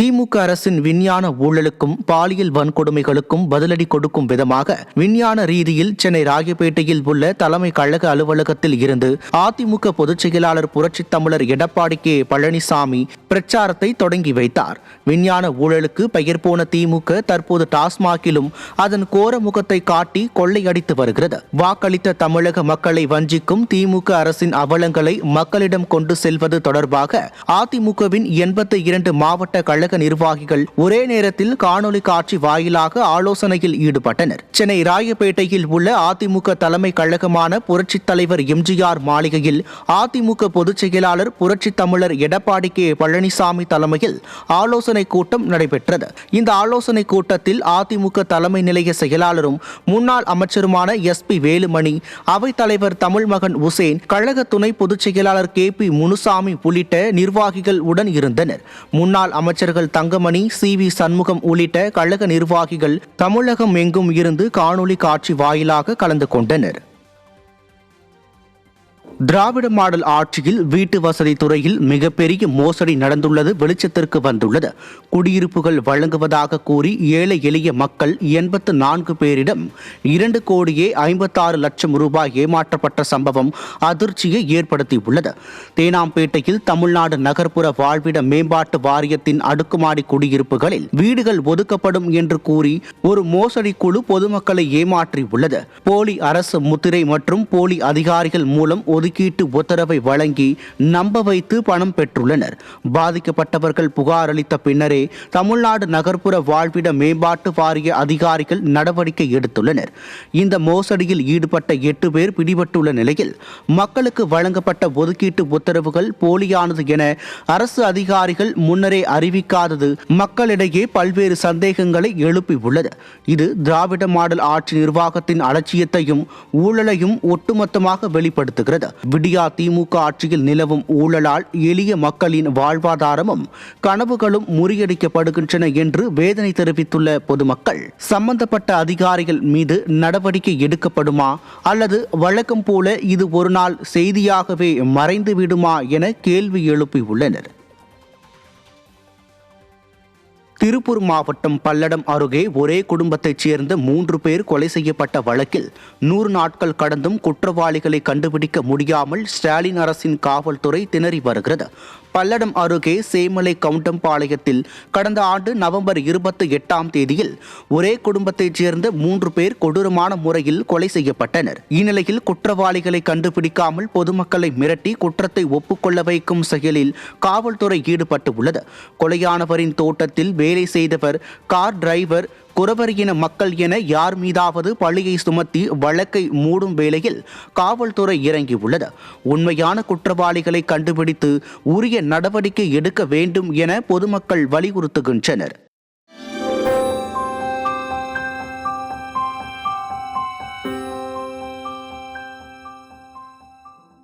திமுக அரசின் விஞ்ஞான ஊழலுக்கும் பாலியல் வன்கொடுமைகளுக்கும் பதிலடி கொடுக்கும் விதமாக விஞ்ஞான ரீதியில் சென்னை ராயப்பேட்டையில் உள்ள தலைமை கழக அலுவலகத்தில் இருந்து அதிமுக பொதுச் செயலாளர் புரட்சித் தமிழர் எடப்பாடி கே பழனிசாமி பிரச்சாரத்தை தொடங்கி வைத்தார். விஞ்ஞான ஊழலுக்கு பெயர் போன திமுக தற்போது டாஸ்மாகிலும் அதன் கோர முகத்தை காட்டி கொள்ளையடித்து வருகிறது. வாக்களித்த தமிழக மக்களை வஞ்சிக்கும் திமுக அரசின் அவலங்களை மக்களிடம் கொண்டு செல்வது தொடர்பாக அதிமுகவின் 82 மாவட்ட கழக நிர்வாகிகள் ஒரே நேரத்தில் காணொலி காட்சி வாயிலாக ஆலோசனையில் ஈடுபட்டனர். சென்னை ராயப்பேட்டையில் உள்ள அதிமுக தலைமை கழகமான புரட்சித் தலைவர் எம்ஜிஆர் மாளிகையில் அதிமுக பொதுச் செயலாளர் புரட்சித் தமிழர் எடப்பாடி கே பழனிசாமி தலைமையில் ஆலோசனை கூட்டம் நடைபெற்றது. இந்த ஆலோசனை கூட்டத்தில் அதிமுக தலைமை நிலைய செயலாளரும் முன்னாள் அமைச்சருமான SP வேலுமணி, அவைத் தலைவர் தமிழ்மகன் உசேன், கழக துணை பொதுச் செயலாளர் KP முனுசாமி உள்ளிட்ட நிர்வாகிகள் உடன் இருந்தனர். முன்னாள் அமைச்சர்கள் தங்கமணி, CV சண்முகம் உள்ளிட்ட கழக நிர்வாகிகள் தமிழகம் எங்கும் இருந்து காணொலி காட்சி வாயிலாக கலந்து கொண்டனர். திராவிட மாடல் ஆட்சியில் வீட்டு வசதி துறையில் மிகப்பெரிய மோசடி நடந்துள்ளது வெளிச்சத்திற்கு வந்துள்ளது. குடியிருப்புகள் வழங்குவதாக கூறி ஏழை எளிய மக்கள் 84 பேரிடம் 2,56,00,000 ரூபாய் ஏமாற்றப்பட்ட சம்பவம் அதிர்ச்சியை ஏற்படுத்தியுள்ளது. தேனாம்பேட்டையில் தமிழ்நாடு நகர்ப்புற வாழ்விட மேம்பாட்டு வாரியத்தின் அடுக்குமாடி குடியிருப்புகளில் வீடுகள் ஒதுக்கப்படும் என்று கூறி ஒரு மோசடி குழு பொதுமக்களை ஏமாற்றியுள்ளது. போலி அரசு முத்திரை மற்றும் போலி அதிகாரிகள் மூலம் ஒதுக்கீட்டு உத்தரவை வழங்கி நம்ப வைத்து பணம் பெற்றுள்ளனர். பாதிக்கப்பட்டவர்கள் புகார் அளித்த பின்னரே தமிழ்நாடு நகர்ப்புற வாழ்விட மேம்பாட்டு வாரிய அதிகாரிகள் நடவடிக்கை எடுத்துள்ளனர். இந்த மோசடியில் ஈடுபட்ட 8 பேர் பிடிபட்டுள்ள நிலையில் மக்களுக்கு வழங்கப்பட்ட ஒதுக்கீட்டு உத்தரவுகள் போலியானது என அரசு அதிகாரிகள் முன்னரே அறிவிக்காதது மக்களிடையே பல்வேறு சந்தேகங்களை எழுப்பியுள்ளது. இது திராவிட மாடல் ஆட்சி நிர்வாகத்தின் அலட்சியத்தையும் ஊழலையும் ஒட்டுமொத்தமாக வெளிப்படுத்துகிறது. விடியா திமுக ஆட்சியில் நிலவும் ஊழலால் எளிய மக்களின் வாழ்வாதாரமும் கனவுகளும் முறியடிக்கப்படுகின்றன என்று வேதனை தெரிவித்துள்ள பொதுமக்கள், சம்பந்தப்பட்ட அதிகாரிகள் மீது நடவடிக்கை எடுக்கப்படுமா அல்லது வழக்கம் போல இது ஒரு நாள் செய்தியாகவே மறைந்து விடுமா என கேள்வி எழுப்பியுள்ளனர். திருப்பூர் மாவட்டம் பல்லடம் அருகே ஒரே குடும்பத்தைச் சேர்ந்த 3 பேர் கொலை செய்யப்பட்ட வழக்கில் 100 நாட்கள் கடந்தும் குற்றவாளிகளை கண்டுபிடிக்க முடியாமல் ஸ்டாலின் அரசின் காவல்துறை திணறி வருகிறது. பல்லடம் அருகே சேமலை கவுண்டம்பாளையத்தில் கடந்த ஆண்டு நவம்பர் 28ஆம் தேதியில் ஒரே குடும்பத்தைச் சேர்ந்த 3 பேர் கொடூரமான முறையில் கொலை செய்யப்பட்டனர். இந்நிலையில் குற்றவாளிகளை கண்டுபிடிக்காமல் பொதுமக்களை மிரட்டி குற்றத்தை ஒப்புக்கொள்ள வைக்கும் செயலில் காவல்துறை ஈடுபட்டு உள்ளது. கொலையானவரின் தோட்டத்தில் வேலை செய்தவர், கார் டிரைவர், குறவரியின மக்கள் என யார் மீதாவது பழியை சுமத்தி வழக்கை மூடும் வேளையில் காவல்துறை இறங்கியுள்ளது. உண்மையான குற்றவாளிகளை கண்டுபிடித்து உரிய நடவடிக்கை எடுக்க வேண்டும் என பொதுமக்கள் வலியுறுத்துகின்றனர்.